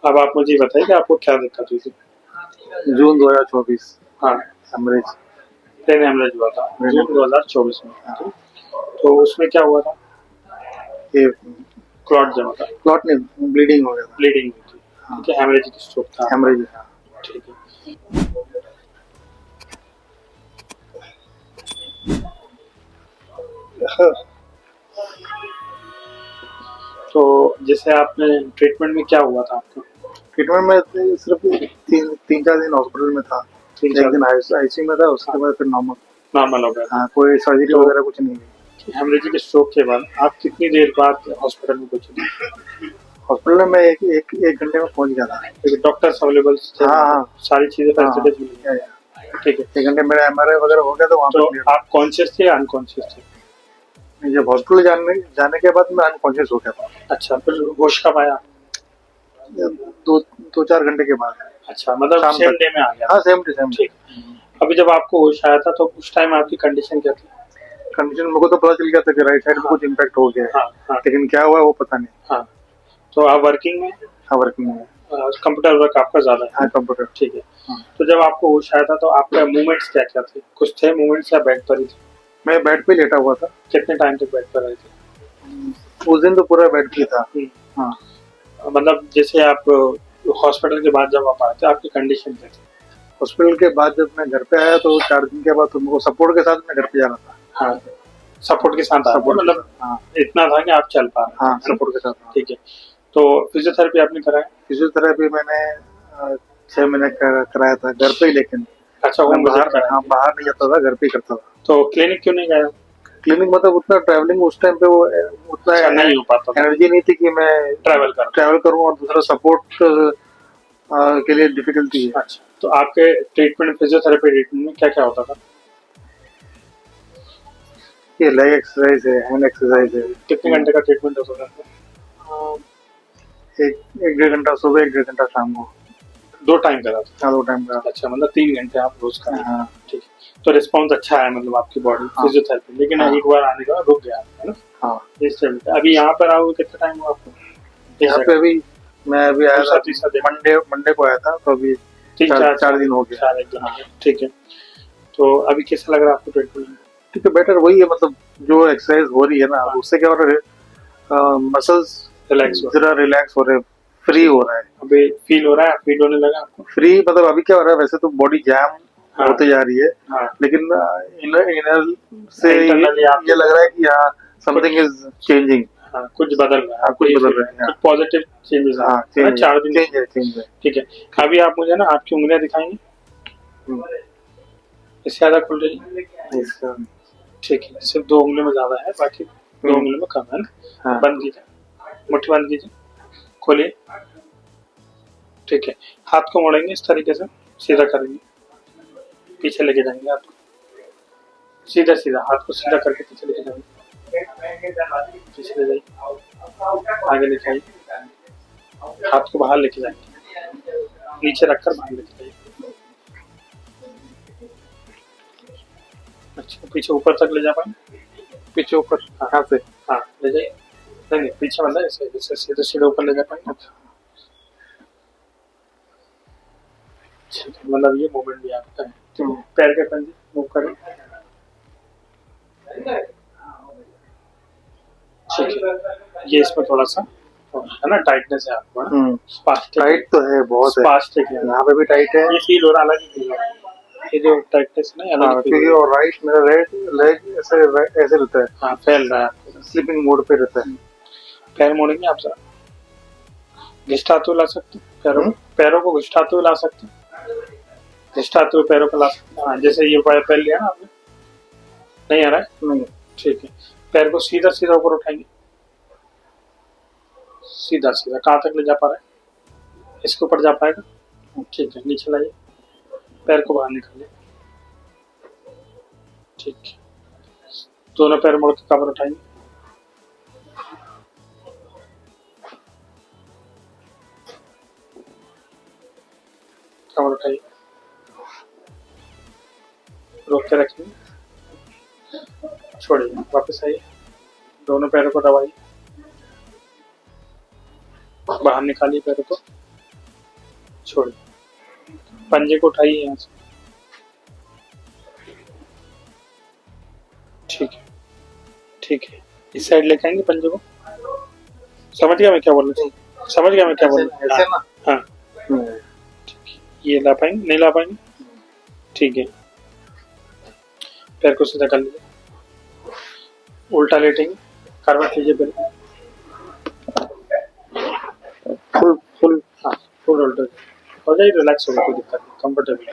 अब आप मुझे बताइए कि आपको क्या दिक्कत हुई थी। जून 2024 हाँ, एमरेज। ब्रेन हेमरेज हुआ था जून 2024 में। ठीक। तो उसमें क्या हुआ था? ये क्लॉट जमा था, क्लॉट नहीं, ब्लीडिंग हो गया था। ब्लीडिंग हुई थी। हाँ, ठीक है, हेमरेजिक स्ट्रोक था आपका। हेमरेज। ठीक है। हाँ। तो जैसे आपने ट्रीटमेंट में क्या हुआ था आपका? ट्रीटमेंट में सिर्फ तीन चार दिन हॉस्पिटल में था। तीन एक चार दिन आईसीयू में था, उसके बाद फिर नॉर्मल। नॉर्मल हो गया था। हाँ, कोई सर्जरी तो वगैरह कुछ नहीं हुई। हेमरेजिक स्ट्रोक के बाद आप कितनी देर बाद हॉस्पिटल में पहुंचे थे? हॉस्पिटल में एक घंटे में पहुंच गया था। डॉक्टर्स अवेलेबल थे? हाँ हाँ सारी चीजें हाँ हाँ, फैसिलिटीज मिली? ठीक है। एक घंटे मेरा एमआरआई वगैरह हो गया था वहाँ तो पे क्लियर। आप कॉन्शियस थे या अनकॉन्शियस थे? जब हॉस्पिटल जाने के बाद मैं अनकॉन्शियस हो गया था। अच्छा, फिर होश कब आया? दो दो चार घंटे के बाद। अच्छा, मतलब शाम सेम तक। डे में आ गया? हाँ, सेम टू सेम। ठीक। अभी जब आपको होश आया था तो उस टाइम आपकी कंडीशन क्या थी? कंडीशन मेरे को तो पता चल गया था कि राइट साइड में कुछ इम्पैक्ट हो गया है। हाँ हाँ लेकिन क्या हुआ वो पता नहीं। हाँ। तो आप वर्किंग में? हाँ, वर्किंग में। कंप्यूटर वर्क आपका ज्यादा है? हाँ, कंप्यूटर। ठीक है। हाँ। तो जब आपको होश आया था तो आपका मूवमेंट्स क्या क्या थे? कुछ थे मूवमेंट्स या बेड पर ही थे? मैं बेड पे लेटा हुआ था। कितने टाइम तक बेड पर रहे थे? उस दिन तो पूरा बेड पे था। हाँ, मतलब जैसे आप हॉस्पिटल के बाद जब आप आए थे आपकी कंडीशन क्या थी? हॉस्पिटल के बाद जब मैं घर पे आया तो 4 दिन के बाद तो मेरे को सपोर्ट के साथ मैं घर पे जा रहा था। हाँ, सपोर्ट के साथ आए थे, सपोर्ट। मतलब हाँ इतना था कि आप चल पा रहे थे, हाँ, है ना? सपोर्ट के साथ। हाँ। ठीक है। तो फिजियोथेरेपी आपने कराया? फिजियोथेरेपी मैंने 6 महीने कराया था घर पे ही, लेकिन अच्छा, मैं होम बाहर, विजिट कराया? हाँ, बाहर नहीं जाता था, घर पे ही करता था। तो क्लिनिक क्यों नहीं गए? क्लिनिक मतलब उतना ट्रैवलिंग उस टाइम पे वो उतना अच्छा, नहीं हो पाता था एनर्जी नहीं थी कि मैं ट्रैवल करूँ, और दूसरा सपोर्ट के लिए डिफिकल्टी है। अच्छा, तो आपके ट्रीटमेंट फिजियोथेरेपी ट्रीटमेंट में क्या क्या होता था? ये लेग एक्सरसाइज है, हैंड एक्सरसाइज है। कितने घंटे का ट्रीटमेंट होता था? एक डेढ़ घंटा सुबह, एक डेढ़ घंटा शाम को। 2 टाइम करा था? हाँ, 2 टाइम का। अच्छा, मतलब 3 घंटे आप रोज करा? हाँ ठीक है। तो रिस्पॉन्स अच्छा है मतलब आपकी बॉडी हाँ फिजियोथेरेपी, लेकिन हाँ एक बार आने के बाद रुक गया, है ना? हाँ। इस टाइम पे अभी यहाँ पर आओ कितना टाइम हुआ आपको? यहाँ पे अभी मैं अभी आया दूसरा था, तीसरा दिन? मंडे को आया था, तो अभी तीन चार दिन हो गया। 4 एक दिन हो गया। ठीक है। तो अभी कैसा लग रहा है आपको ट्रीटमेंट? ठीक है, बेटर वही है, मतलब जो एक्सरसाइज हो रही है ना, उससे क्या हो रहा है, मसल्स रिलैक्स हो? जरा रिलैक्स हो रहे हैं, फ्री हो रहा है। अभी फील हो रहा है, फील होने लगा आपको? फ्री मतलब अभी क्या हो रहा है, वैसे तो बॉडी जैम हाँ होते जा रही है, हाँ। लेकिन इनर से इंटरनली आप ये लग रहा है कि हाँ, समथिंग इज चेंजिंग। हाँ, कुछ बदल रहा है। हाँ, कुछ बदल रहा है। कुछ पॉजिटिव चेंजेस आ हाँ, रहे हैं 4 दिन? चेंज है। ठीक है। अभी आप मुझे ना आपकी उंगलियां दिखाएंगे? इससे ज्यादा खुल रही है? इसका। ठीक है, सिर्फ 2 उंगलियों में ज्यादा है, बाकी 2 उंगलियों में कम है ना? हाँ। बंद कीजिए, मुट्ठी बंद कीजिए, खोलिए। ठीक है। हाथ को मोड़ेंगे इस तरीके से, सीधा करेंगे, पीछे लेके जाएंगे हाथ को, सीधा सीधा हाथ को सीधा करके पीछे लेके जाएंगे, पीछे ले जाइए, आगे लेके आइए, हाथ को बाहर लेके जाएंगे, नीचे रखकर बाहर लेके जाइए। अच्छा, पीछे ऊपर तक ले जा पाएंगे? पीछे ऊपर, हाँ से। हाँ, ले जाइए। नहीं नहीं, पीछे मतलब ऐसे जैसे सीधे सीधे ऊपर ले जा पाएंगे? ठीक है, मतलब ये मूवमेंट भी आपका है। ठीक है, पैर के पंजे मूव करें। ठीक है, ये इसमें थोड़ा सा है ना, टाइटनेस है आपको, है ना? स्पास्टिक टाइट तो है, बहुत है। स्पास्टिक है, यहाँ पे भी टाइट है। ये फील हो रहा है, अलग ही फील हो रहा है। ये जो टाइटनेस है ना, अलग ही फील क्योंकि हो वो राइट, मेरा राइट लेग ऐसे ऐसे रहता है। हाँ, फैल रहा है आपको, स्लीपिंग मोड पे रहता है। पैर मोड़ेंगे आप जरा, घिसटाते हुए ला सकते हैं पैरों, पैरों को घिसटाते हुए ला सकते हैं, घिसटाते हुए पैरों को ला सकते हैं। हाँ, जैसे ये पैर लिया ना आपने, नहीं आ रहा है? नहीं। ठीक है, पैर को सीधा सीधा ऊपर उठाएंगे, सीधा सीधा। कहाँ तक ले जा पा रहे हैं? इसके ऊपर जा पाएगा? ठीक है, नीचे लाइए, पैर को बाहर निकालिए। ठीक है, दोनों पैर मोड़ के कमर उठाएंगे, कमर उठाइए, रोक के रखिए, छोड़िए, वापस आइए, दोनों पैरों को दबाइए, बाहर निकालिए पैरों को, छोड़िए, पंजे को उठाइए यहाँ से। ठीक है, ठीक है, इस साइड लेके आएंगे पंजे को। समझ गया मैं क्या बोल रहा हूँ? समझ गया मैं क्या बोल रहा हूँ? ऐसे ना। हाँ, ये ला पाएंगे? नहीं ला पाएंगे? ठीक है, पैर को सीधा कर लीजिए, उल्टा लेटेंगे, करवट लीजिए पहले, फुल फुल, हाँ फुल उल्टा हो जाए, रिलैक्स होगा, कोई दिक्कत नहीं, कंफर्टेबल,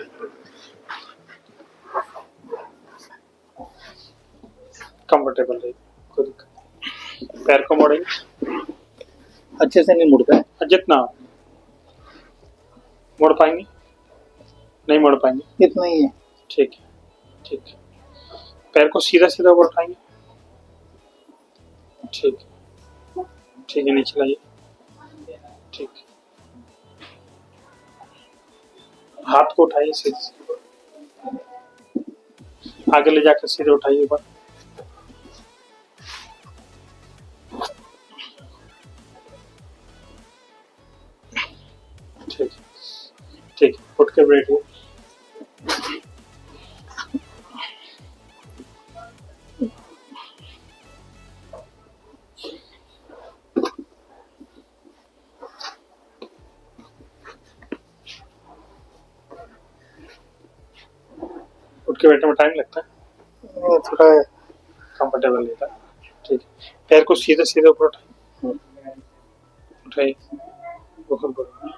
कंफर्टेबल रहेगी, कोई दिक्कत नहीं। पैर को मोड़ेंगे, अच्छे से नहीं मुड़ता है। जितना मोड़ पाएंगे, नहीं मोड़ पाएंगे, इतना ही है। ठीक है, ठीक है, पैर को सीधा सीधा ऊपर उठाएंगे, ठीक है, ठीक है, नीचे लाइए, ठीक है, हाथ को उठाइए सीधे से, आगे ले जाकर सीधे उठाइए ऊपर, ठीक है, ठीक है, उठ के बैठिए, उठ के बैठने में टाइम लगता है, थोड़ा कंफर्टेबल लेता है, ठीक है, पैर को सीधे सीधे ऊपर उठाइए, उठाइए, बहुत बढ़िया,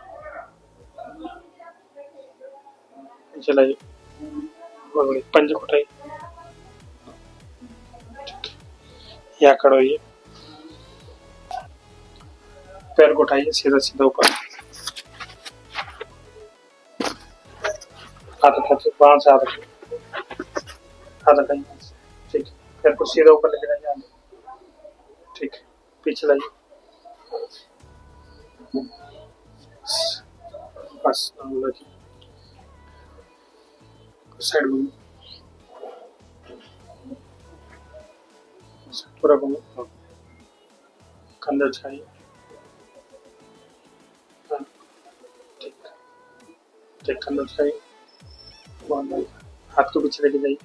चलाइए, बहुत बढ़िया, पंजे को उठाइए, या खड़े होइए, पैर को उठाइए सीधा सीधा ऊपर, हाथ उठाइए, बाहर से हाथ रखिए, हाथ उठाइए, ठीक है, पैर को सीधा ऊपर लेके जाइए आगे, ठीक है, पीछे लाइए, बस रखिए, साइड घूमिए, पूरा घूमिए, कंधे उठाइए, हाँ, ठीक, ठीक, कंधे उठाइए, हाथ को पीछे लेके जाइए,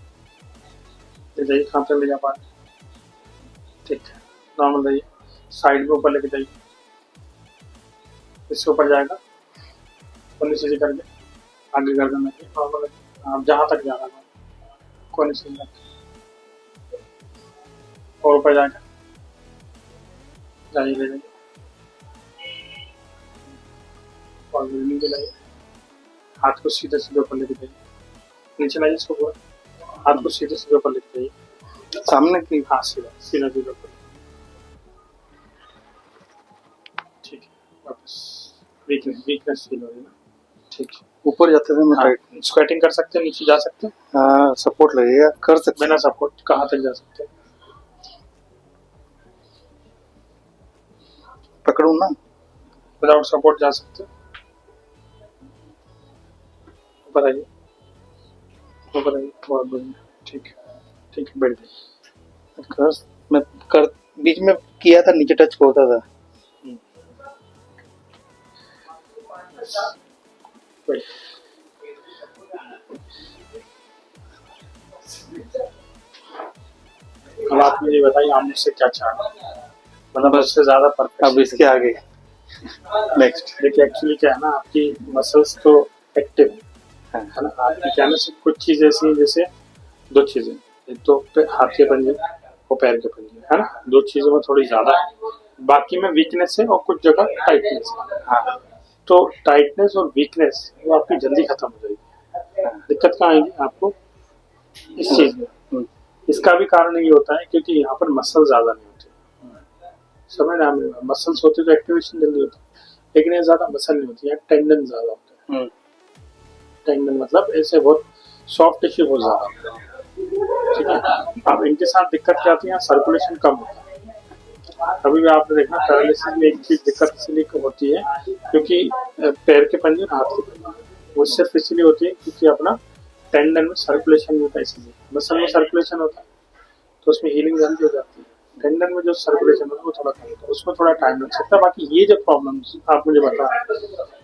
ले जाइए, कहाँ तक ले जा पा रहे, ठीक है, नॉर्मल रहिए, साइड में ऊपर लेके जाइए, इससे ऊपर जाएगा, कोनी सीधी करके आगे गर्दन रखिए, नॉर्मल रखिए, आप जहाँ तक जा रहा है कोनी सीधी रखिए, और ऊपर जाएगा, जाइए, ले जाइए, और नीचे लाइए, हाथ को सीधे सीधे ऊपर लेके जाइए, नीचे लाइए इसको पूरा, हाथ को सीधे सीधे ऊपर लेके जाइए, सामने की। हाँ सीधा सीधा सीधा ऊपर, ठीक है, वापस वीकनेस वीकनेस फील हो रही है ना, ठीक है, ऊपर जाते थे मैं हाँ, टाइट। स्क्वाटिंग कर सकते हैं, नीचे जा सकते हैं, हाँ, सपोर्ट लगेगा, कर सकते बिना सपोर्ट कहाँ तक जा सकते हैं, पकड़ू ना। विदाउट सपोर्ट जा सकते हैं, ऊपर आइए, ऊपर आइए, बहुत बढ़िया, ठीक है, ठीक है, बैठ जाइए, कर मैं कर बीच में किया था, नीचे टच होता था। बैठ, अब आप मुझे बताइए आप मुझसे क्या चाह रहे हैं, मतलब उससे ज्यादा परफेक्ट। अब इसके आगे नेक्स्ट। देखिए एक्चुअली क्या है ना, आपकी मसल्स तो एक्टिव है ना, आपके कहने से कुछ चीजें ऐसी हैं, जैसे दो चीजें, एक तो हाथ के पंजे और पैर के पंजे, है ना, दो चीजों में थोड़ी ज्यादा है, बाकी में वीकनेस है और कुछ जगह टाइटनेस है। हाँ, तो टाइटनेस और वीकनेस वो आपकी जल्दी खत्म हो जाएगी। दिक्कत कहाँ आएगी आपको, इस चीज में। इसका भी कारण ये होता है क्योंकि यहाँ पर मसल ज्यादा नहीं होते, समझ रहे हैं, मसल्स होते तो एक्टिवेशन जल्दी होता है, लेकिन ये ज्यादा मसल नहीं होती है, टेंडन ज्यादा होता है। टेंडन मतलब ऐसे बहुत सॉफ्ट टिश्यू बहुत ज्यादा होता है, ठीक है। अब इनके साथ दिक्कत क्या आती है, सर्कुलेशन कम होता है। कभी भी आपने देखना पैरालिसिस में एक चीज दिक्कत इसलिए होती है क्योंकि पैर के पंजे और हाथ के पंजे वो सिर्फ इसलिए होती है क्योंकि अपना टेंडन में सर्कुलेशन नहीं होता, इसलिए मसल में सर्कुलेशन होता है तो उसमें हीलिंग जल्दी हो जाती है। टेंडन में जो सर्कुलेशन है वो थोड़ा कम होता है, उसमें थोड़ा टाइम लग सकता है। बाकी ये जो प्रॉब्लम्स आप मुझे बता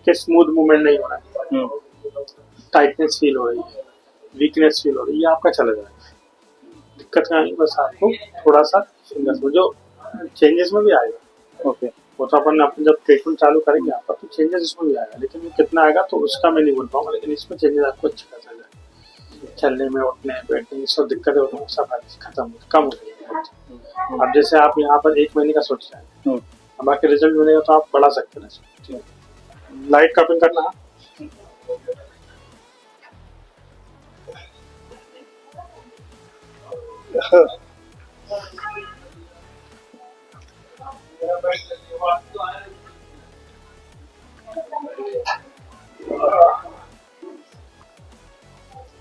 कि स्मूथ मूवमेंट नहीं हो रहा है, टाइटनेस फील हो रही है, वीकनेस फील हो रही है, ये आपका चला जाएगा। दिक्कत क्या आई, बस आपको थोड़ा सा फिंगर्स में जो चेंजेस में भी आएगा। ओके। वो तो अपन जब ट्रीटमेंट चालू करेंगे आपका तो चेंजेस इसमें भी आएगा, लेकिन ये कितना आएगा तो उसका मैं नहीं बोल पाऊंगा, लेकिन इसमें चेंजेस आपको अच्छा खासा आएगा। चलने में, उठने, बैठने, सब दिक्कतें होती हैं, सब खत्म कम हो जाएगी। अब जैसे आप यहाँ पर 1 महीने का सोच रहे हैं, अब बाकी रिजल्ट मिलेगा तो आप बढ़ा सकते हैं। लाइट कपिंग करना है।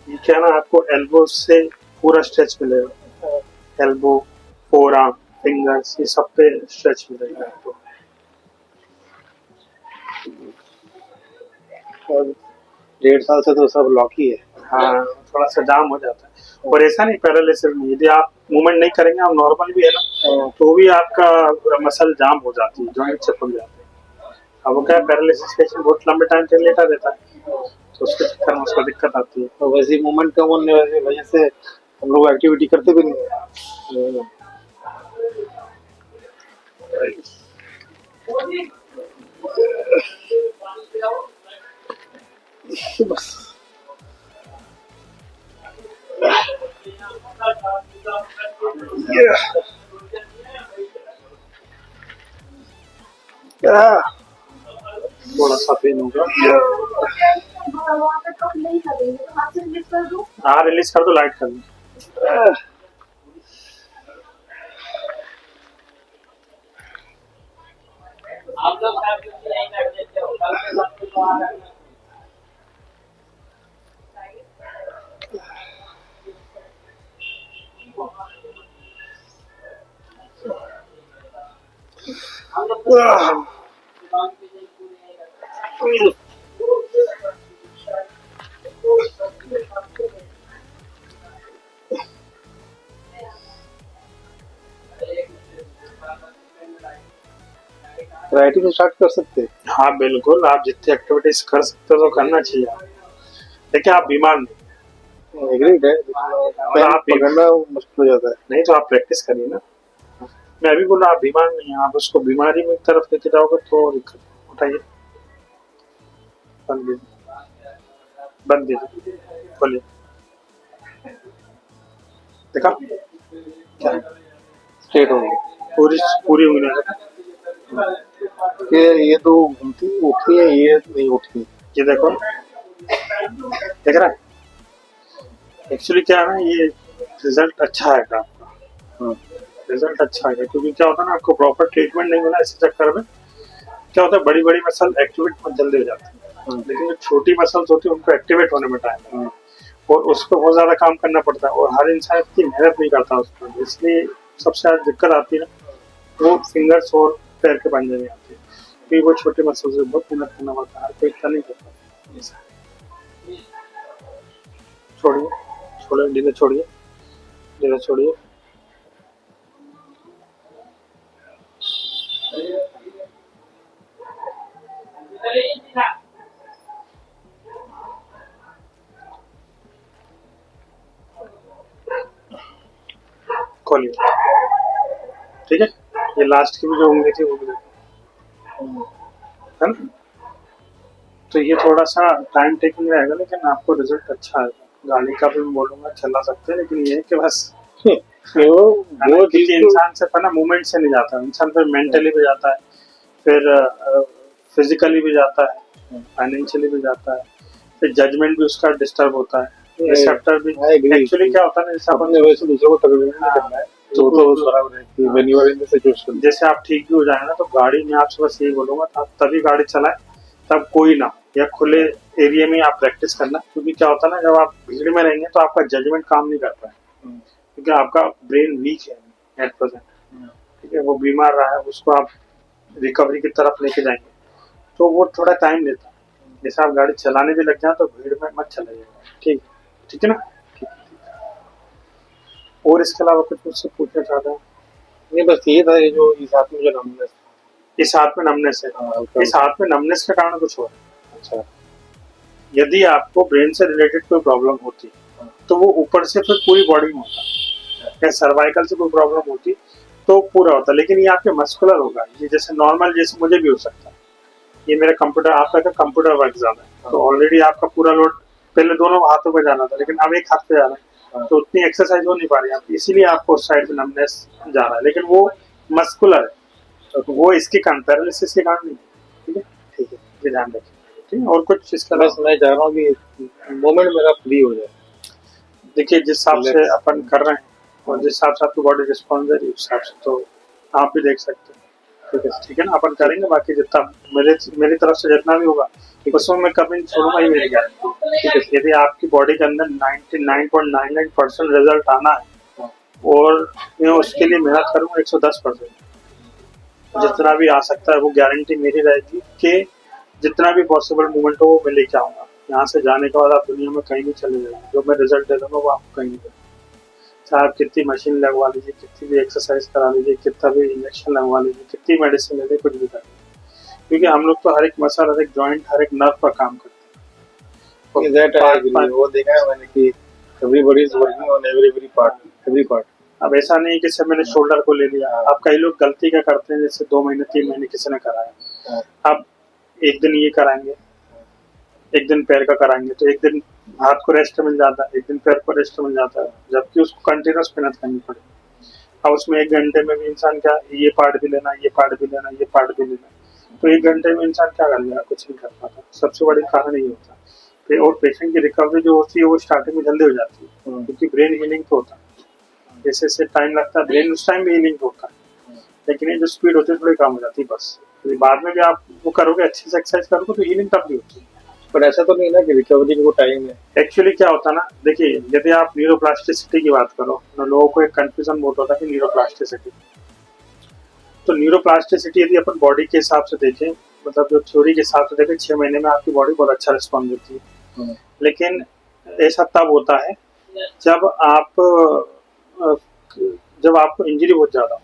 ये क्या ना, आपको एल्बो से पूरा स्ट्रेच मिलेगा, एल्बो, फोर आर्म, फिंगर्स, ये सब पे स्ट्रेच मिलेगा आपको। और 1.5 साल से तो सब लॉक ही है। हाँ, थोड़ा सा जाम हो जाता है। और ऐसा नहीं पैरालिसिस में, यदि आप मूवमेंट नहीं करेंगे, आप नॉर्मल भी है ना, तो भी आपका मसल जाम हो जाती है, जॉइंट से खुल जाते हैं। अब वो क्या है, पैरालिसिस पेशेंट बहुत लंबे टाइम तक लेटा रहता है, तो उसके चक्कर में उसको दिक्कत आती है। तो वैसे मूवमेंट कम होने की वजह से हम लोग एक्टिविटी करते भी नहीं है। बस थोड़ा सा पेन होगा। हाँ, रिलीज कर दो, लाइट कर दो। राइटिंग स्टार्ट कर सकते हैं। हाँ बिल्कुल, आप जितनी एक्टिविटीज कर सकते हो तो करना चाहिए। देखिए, आप बीमार नहीं, एग्रीड है, और आप पकड़ना मुश्किल हो जाता है। नहीं तो आप प्रैक्टिस करिए ना। मैं अभी बोला, आप बीमार नहीं हैं, आप उसको बीमारी में तरफ लेके जाओगे तो दिक्कत। उठाइए, बंद कीजिए, खोलिए, देखा क्या स्ट्रेट हो गई। पूरी उंगलियां देखा, ये तो घूमती उठती है, ये नहीं उठती। ये देखो, देख रहा है। एक्चुअली क्या है ना, ये रिजल्ट अच्छा है आपका, रिजल्ट अच्छा है, क्योंकि क्या होता है ना, आपको प्रॉपर ट्रीटमेंट नहीं मिला, इस चक्कर में क्या होता है, बड़ी बड़ी मसल एक्टिवेट बहुत जल्दी हो जाती है, लेकिन जो छोटी मसल्स होती है उनको एक्टिवेट होने में टाइम लगता है, और उस पर बहुत ज्यादा काम करना पड़ता है, और हर इंसान इतनी मेहनत नहीं करता उस पर, इसलिए सबसे ज्यादा दिक्कत आती है ना, वो फिंगर्स और पैर के पंजे में आती है, क्योंकि वो छोटे मसल से बहुत मेहनत करना पड़ता है, हर कोई इतना नहीं करता। छोड़िए, छोड़िए, धीरे छोड़िए, धीरे छोड़िए। खोलिए, ठीक है। ये लास्ट की भी जो उंगली थी वो भी देखो, है ना। तो ये थोड़ा सा टाइम टेकिंग रहेगा, लेकिन आपको रिजल्ट अच्छा आएगा। गाड़ी का भी मैं बोलूंगा चला सकते हैं, लेकिन ये है कि बस वो चीज इंसान से ना मूवमेंट से नहीं जाता, इंसान फिर मेंटली भी जाता है, फिर फिजिकली भी जाता है, फाइनेंशियली भी जाता है, फिर जजमेंट भी उसका डिस्टर्ब होता है, रिसेप्टर भी। एक्चुअली क्या होता है ना, जैसे अपन वैसे दूसरों को टारगेट नहीं करना है, तो खराब रहती है। When you are in the situation, जैसे आप ठीक भी हो जाए ना, तो गाड़ी में आपसे बस यही बोलूंगा, आप तभी गाड़ी चलाएं तब कोई ना, या खुले एरिया में आप प्रैक्टिस करना, क्योंकि क्या होता है ना, जब आप भीड़ में रहेंगे तो आपका जजमेंट काम नहीं करता है, क्योंकि आपका ब्रेन वीक है एट प्रेजेंट, ठीक है। वो बीमार रहा है, उसको आप रिकवरी की तरफ लेके जाएंगे तो वो थोड़ा टाइम लेता है। जैसे आप गाड़ी चलाने भी लग जाए तो भीड़ में मत चलाइएगा, ठीक ठीक है ना। और इसके अलावा कुछ मुझसे पूछना चाहते हैं? नहीं बस ये था, ये जो इस हाथ में जो numbness इस हाथ में नमनेस है, था, हल्का इस हाथ में नमनेस के कारण कुछ हो रहा है। अच्छा। यदि आपको ब्रेन से रिलेटेड कोई प्रॉब्लम होती तो वो ऊपर से फिर पूरी बॉडी में होता, या सर्वाइकल से कोई प्रॉब्लम होती तो पूरा होता, लेकिन ये आपके मस्कुलर होगा, ये जैसे नॉर्मल जैसे मुझे भी हो सकता है। ये मेरा कंप्यूटर, आपका का कंप्यूटर वर्क ज्यादा है तो ऑलरेडी आपका पूरा लोड पहले दोनों हाथों पे जाना था, लेकिन अब एक हाथ पे जा रहा है तो उतनी एक्सरसाइज हो नहीं पा रही आपकी, इसीलिए आपको उस साइड पे नमनेस जा रहा है, लेकिन वो मस्कुलर है, तो वो इसके कारण पैरालिसिस के कारण नहीं है। ठीक है, ठीक है। ये ध्यान रखिए। ठीक है, और कुछ इसका बस मैं चाह रहा हूँ कि मोमेंट मेरा फ्री हो जाए। देखिए जिस हिसाब से अपन कर रहे हैं और जिस हिसाब से आपकी बॉडी रिस्पॉन्स दे रही है उस हिसाब से तो आप भी देख सकते हैं। ठीक है ना, अपन करेंगे, बाकी जितना मेरी तरफ से जितना भी होगा उसमें मैं कभी नहीं छोड़ूंगा, ही मेरी गारंटी। यदि आपकी बॉडी के अंदर 99.99% रिजल्ट आना है और मैं उसके लिए मेहनत करूंगा 110%, जितना भी आ सकता है वो गारंटी मेरी रहेगी कि जितना भी पॉसिबल मूवमेंट हो वो मैं लेके आऊंगा। यहाँ से जाने के बाद आप दुनिया में कहीं नहीं चले जाएंगे, जो मैं रिजल्ट दे दूंगा वो आपको कहीं नहीं देगा। चाहे आप कितनी मशीन लगवा लीजिए, कितनी भी एक्सरसाइज करा लीजिए, कितना भी इंजेक्शन लगवा लीजिए, कितनी मेडिसिन ले लीजिए, कुछ भी कर लीजिए, क्योंकि हम लोग तो हर एक मसल, हर एक जॉइंट, हर एक नर्व पर काम करते हैं। वो देखा है मैंने कि everybody is working on every part। अब ऐसा नहीं है कि सब मैंने शोल्डर को ले लिया। अब कई लोग गलती क्या करते हैं, जैसे 2 महीने 3 महीने किसी ने कराया, अब एक दिन ये कराएंगे, एक दिन पैर का कराएंगे, तो एक दिन हाथ को रेस्ट मिल जाता है, एक दिन पैर को रेस्ट मिल जाता है, जबकि उसको कंटिन्यूस मेहनत करनी पड़ेगी। अब उसमें 1 घंटे में भी इंसान क्या, ये पार्ट भी लेना, ये पार्ट भी लेना, ये पार्ट भी लेना, तो 1 घंटे में इंसान क्या कर लेगा, कुछ नहीं कर पाता। सबसे बड़ी कारण ये होता है। और पेशेंट की रिकवरी जो होती है वो स्टार्टिंग में जल्दी हो जाती है, क्योंकि ब्रेन हीलिंग तो होता है, जैसे जैसे टाइम लगता है ब्रेन उस टाइम भी हीलिंग होता है, लेकिन ये जो स्पीड होती है थोड़ी कम हो जाती है बस। तो बाद में भी आप वो करोगे, अच्छे से एक्सरसाइज करोगे तो हीलिंग तब भी होती है। पर ऐसा तो नहीं ना कि रिकवरी को टाइम है। एक्चुअली क्या होता है ना, देखिए यदि आप न्यूरोप्लास्टिसिटी की बात करो तो लोगों को एक कंफ्यूजन बहुत होता है कि न्यूरोप्लास्टिसिटी, तो न्यूरोप्लास्टिसिटी यदि अपन बॉडी के हिसाब से देखें, मतलब जो थ्योरी के हिसाब से देखें, 6 महीने में आपकी बॉडी बहुत अच्छा रिस्पॉन्स देती है, लेकिन ऐसा तब होता है जब आपको इंजरी बहुत ज्यादा हो।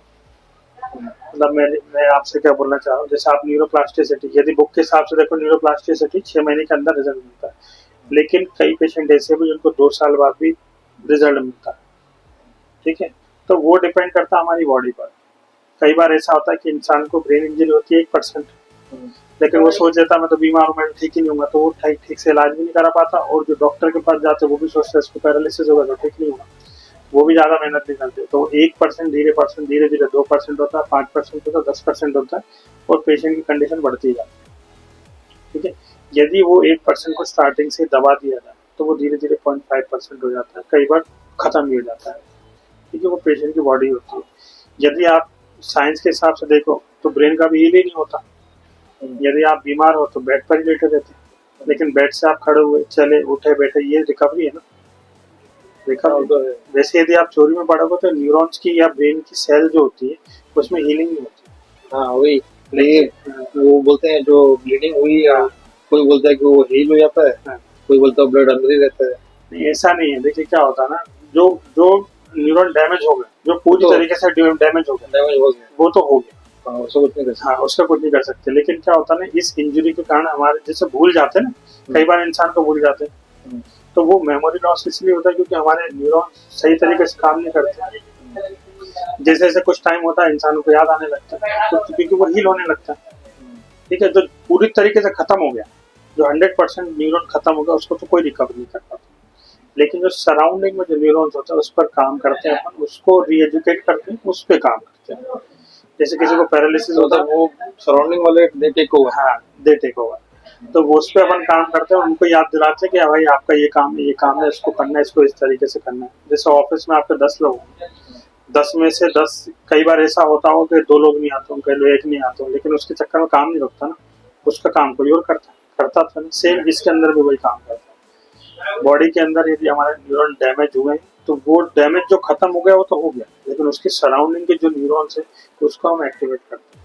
मतलब मैं आपसे क्या बोलना चाह रहा हूँ, जैसे आप न्यूरोप्लास्टिसिटी, यदि बुक के हिसाब से देखो न्यूरोप्लास्टिसिटी 6 महीने के अंदर रिजल्ट मिलता है, लेकिन कई पेशेंट ऐसे भी जिनको 2 साल बाद भी रिजल्ट मिलता है। ठीक है, तो वो डिपेंड करता है हमारी बॉडी पर। कई बार ऐसा होता है कि इंसान को ब्रेन इंजरी होती है 1%, लेकिन वो सोच लेता मैं तो बीमार हूँ, मैं ठीक ही नहीं होगा, तो वो ठीक से इलाज भी नहीं करा पाता, और जो डॉक्टर के पास जाते वो भी सोचते इसको पैरालिसिस होगा तो ठीक नहीं होगा, वो भी ज्यादा मेहनत नहीं करते। तो 1% धीरे धीरे 2% होता है, 5% होता है, 10% होता है, और पेशेंट की कंडीशन बढ़ती जाती है। ठीक है, यदि वो 1% को स्टार्टिंग से दबा दिया जाए तो वो धीरे धीरे 0.5% हो जाता है, कई बार खत्म भी हो जाता है। ठीक है, वो पेशेंट की बॉडी होती है। यदि आप साइंस के हिसाब से देखो तो ब्रेन का भी हील ही नहीं होता। यदि आप बीमार हो तो बेड पर ही लेटे रहते, लेकिन बेड से आप खड़े हुए, चले, उठे, बैठे, ये रिकवरी है ना, रिकवरी तो है। वैसे यदि आप चोरी में पड़ोगे तो न्यूरॉन्स की या ब्रेन की सेल जो होती है उसमें हीलिंग नहीं होती। हाँ वही, लेकिन वो बोलते हैं जो ब्लीडिंग हुई, या कोई बोलता है कि वो हील हो जाता है, कोई बोलता है ब्लड अंदर ही रहता है। नहीं, ऐसा नहीं है। देखिए क्या होता है ना, जो जो न्यूरॉन डैमेज हो गए, जो पूरी तरीके से डैमेज हो गया, वो तो हो गया, उसका कुछ नहीं कर सकते। हाँ, उसका कुछ नहीं कर सकते। लेकिन क्या होता है ना, इस इंजरी के कारण हमारे जैसे भूल जाते हैं ना, कई बार इंसान को भूल जाते हैं, तो वो मेमोरी लॉस इसलिए होता है क्योंकि हमारे न्यूरॉन सही तरीके से काम नहीं करते। जैसे जैसे कुछ टाइम होता है इंसान को याद आने लगता है, तो क्योंकि वो हील होने लगता है। ठीक है, जो पूरी तरीके से खत्म हो गया, जो 100% न्यूरॉन खत्म हो गया, उसको तो कोई रिकवर नहीं कर पाता, लेकिन जो सराउंडिंग में जो न्यूरॉन्स होता है उस पर काम करते हैं अपन, उसको रीएजुकेट करते हैं, उस पर काम करते हैं। जैसे किसी को पैरालिसिस होता है, वो सराउंडिंग वाले दे टेक ओवर। हाँ, दे टेक ओवर, तो वो उस पर अपन काम करते हैं, उनको याद दिलाते हैं कि भाई आपका ये काम है, ये काम है, इसको करना है, इसको इस तरीके से करना है। जैसे ऑफिस में आपके 10 लोग हैं, 10 में से 10, कई बार ऐसा होता हो कि 2 लोग नहीं आते हो, कई लोग 1 नहीं आते हो, लेकिन उसके चक्कर में काम नहीं रुकता ना, उसका काम कोई और करता था ना। सेम इसके अंदर भी वही काम करता है। बॉडी के अंदर यदि हमारे न्यूरॉन डैमेज हुए तो वो डैमेज जो खत्म हो गया वो तो हो गया, लेकिन उसके सराउंडिंग के जो न्यूरॉन्स है उसको हम एक्टिवेट करते हैं,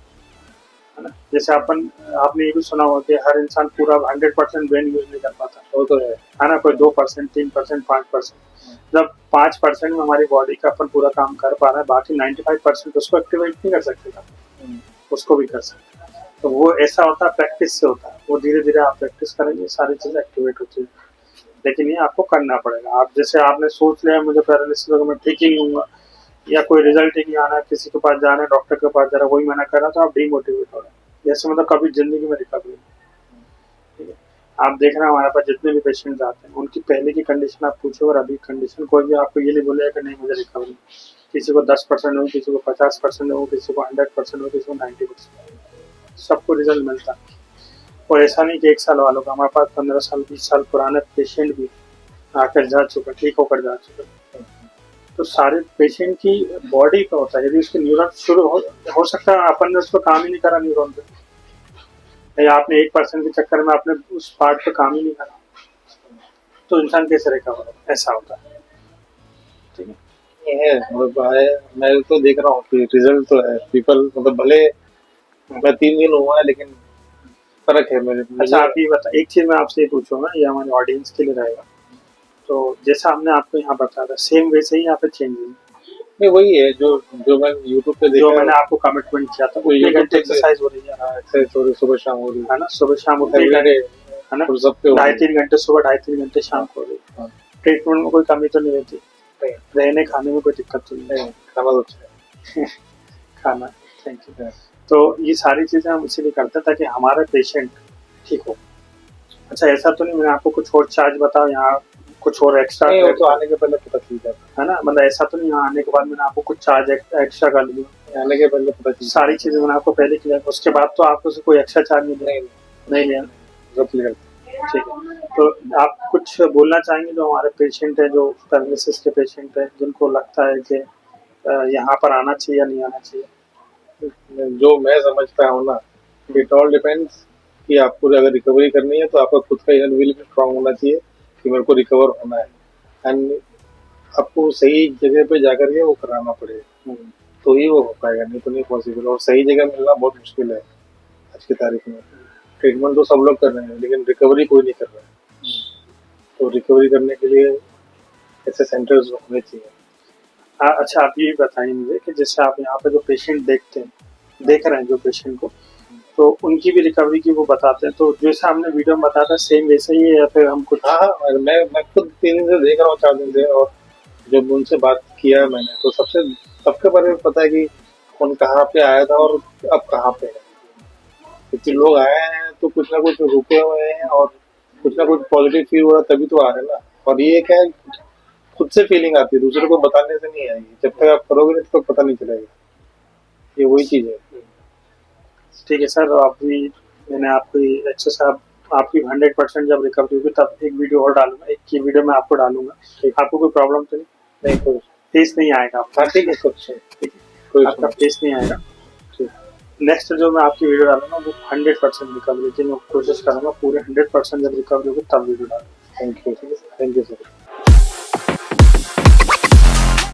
है ना। जैसे आपने ये भी सुना होगा कि हर इंसान पूरा 100% ब्रेन यूज नहीं कर पाता, वो तो है ना, कोई 2%, 3%, 5%। जब 5% में हमारी बॉडी का अपन पूरा काम कर पा रहे हैं, बाकी 95% उसको एक्टिवेट नहीं कर सकते था, उसको भी कर सकते हैं। तो वो ऐसा होता है, प्रैक्टिस से होता है, वो धीरे धीरे आप प्रैक्टिस करेंगे सारी चीजें एक्टिवेट होती है। लेकिन ये आपको करना पड़ेगा। आप जैसे आपने सोच लिया मुझे पैरालिसिस होगा, मैं ठीक ही नहीं हूँ, या कोई रिजल्ट ही नहीं आना है, किसी के पास जाना है, डॉक्टर के पास जा रहा है, वही मना कर रहा, तो आप डीमोटिवेट हो रहे हैं। जैसे मतलब कभी जिंदगी में रिकवरी नहीं। ठीक है, आप देख रहे हैं हमारे पास जितने भी पेशेंट आते हैं, उनकी पहले की कंडीशन आप पूछो और अभी कंडीशन, कोई भी आपको ये नहीं बोलेगा कि नहीं मुझे रिकवरी। किसी को 10% हो, किसी को 50% हो, किसी को 100% हो, किसी को 90%, सबको रिजल्ट मिलता है। और ऐसा नहीं कि 1 साल वालों का, हमारे पास 15 साल 20 साल पुराने पेशेंट भी आकर जा चुके, ठीक होकर जा चुके। तो सारे पेशेंट की बॉडी पे होता है। यदि उसके न्यूरॉन शुरू हो सकता है अपन ने उस पर काम ही नहीं करा, न्यूरॉन पे, या आपने 1% के चक्कर में आपने उस पार्ट पे काम ही नहीं करा, तो इंसान कैसे रिकवर हो, ऐसा होता है। ठीक है, ये है मतलब मैं तो देख रहा हूँ कि रिजल्ट तो है, पीपल मतलब भले मैं 3 दिन हुआ है लेकिन फर्क है मेरे। अच्छा आप ये बता, एक चीज मैं आपसे ये पूछूंगा, ये हमारे ऑडियंस के लिए रहेगा। तो जैसा हमने आपको यहाँ बताया था, सेम वैसे ही यहाँ पे चेंज है? नहीं वही है जो जो मैं यूट्यूब पे जो देखा, मैंने आपको कमिटमेंट किया था, तो उतने YouTube घंटे पे एक्सरसाइज हो रही है, एक्सरसाइज हो रही, सुबह शाम हो रही है ना? सुबह शाम उतने एवरीडे, घंटे, है ना? और सब पे हो रही 2.5-3 घंटे सुबह, 2.5-3 घंटे शाम को हो रही है। हाँ। ट्रीटमेंट में कोई कमी तो नहीं रहती, नहीं, रहने खाने में कोई दिक्कत तो नहीं है? नहीं, खाना तो अच्छा है। खाना, थैंक यू। तो ये सारी चीजें हम इसीलिए करते हैं ताकि हमारा पेशेंट ठीक हो। अच्छा ऐसा तो नहीं मैंने आपको कुछ और चार्ज बताओ, यहाँ कुछ और एक्स्ट्रा नहीं, वो तो आने के पहले पता चल जाता है ना? मतलब ऐसा तो नहीं यहाँ आने के बाद मैंने आपको कुछ चार्ज एक्स्ट्रा कर लिया, है, आने के पहले पता चल सारी चीजें मैंने आपको पहले क्लियर, उसके बाद तो आपको से कोई एक्स्ट्रा चार्ज नहीं लिया। सब क्लियर। ठीक है, तो आप कुछ बोलना चाहेंगे जो हमारे पेशेंट है, जो पैरालिसिस के पेशेंट है, जिनको लगता है कि यहाँ पर आना चाहिए या नहीं आना चाहिए? जो मैं समझता हूँ ना, इट ऑल डिपेंड्स कि आपको अगर रिकवरी करनी है तो आपका खुद का इनर विल भी स्ट्रांग होना चाहिए कि मेरे को रिकवर होना है, एंड आपको सही जगह पे जाकर के वो कराना पड़ेगा, तो ही वो हो पाएगा, नहीं तो नहीं पॉसिबल। और सही जगह मिलना बहुत मुश्किल है आज की तारीख में। ट्रीटमेंट तो सब लोग कर रहे हैं लेकिन रिकवरी कोई नहीं कर रहा है, तो रिकवरी करने के लिए ऐसे सेंटर्स होने चाहिए। अच्छा आप ये बताइए मुझे कि जैसे आप यहाँ पे जो पेशेंट देखते हैं, देख रहे हैं जो पेशेंट को, तो उनकी भी रिकवरी की वो बताते हैं, तो जैसा हमने वीडियो में बताया था सेम वैसे ही है या फिर हम कुछ? हाँ, मैं खुद 3 दिन से देख रहा हूँ, 4 दिन से, और जब उनसे बात किया मैंने तो सबके बारे में पता है कि कौन कहाँ पे आया था और अब कहाँ पे है। क्योंकि लोग आए हैं तो कुछ ना कुछ रुके हुए हैं और कुछ ना कुछ पॉजिटिव फील हो रहा है, तभी तो आ रहे हैं ना। और ये क्या है, खुद से फीलिंग आती है, दूसरे को बताने से नहीं आएगी। जब तक आप करोगे नहीं तब तक पता नहीं चलेगा, ये वही चीज है। ठीक है सर, आप भी, मैंने आपकी एक्सरसाइज आपकी 100% जब रिकवरी होगी तब एक वीडियो और डालूंगा, एक की वीडियो मैं आपको डालूंगा। आपको कोई प्रॉब्लम तो नहीं? कोई फेस नहीं आएगा आपका? ठीक है, कुछ ठीक है, कोई आपका फेस नहीं आएगा। नेक्स्ट जो मैं आपकी वीडियो डालूंगा वो 100% रिकवरी की मैं कोशिश करूंगा, पूरे 100% जब रिकवरी होगी तब वीडियो डालूंगा। Thank you sir.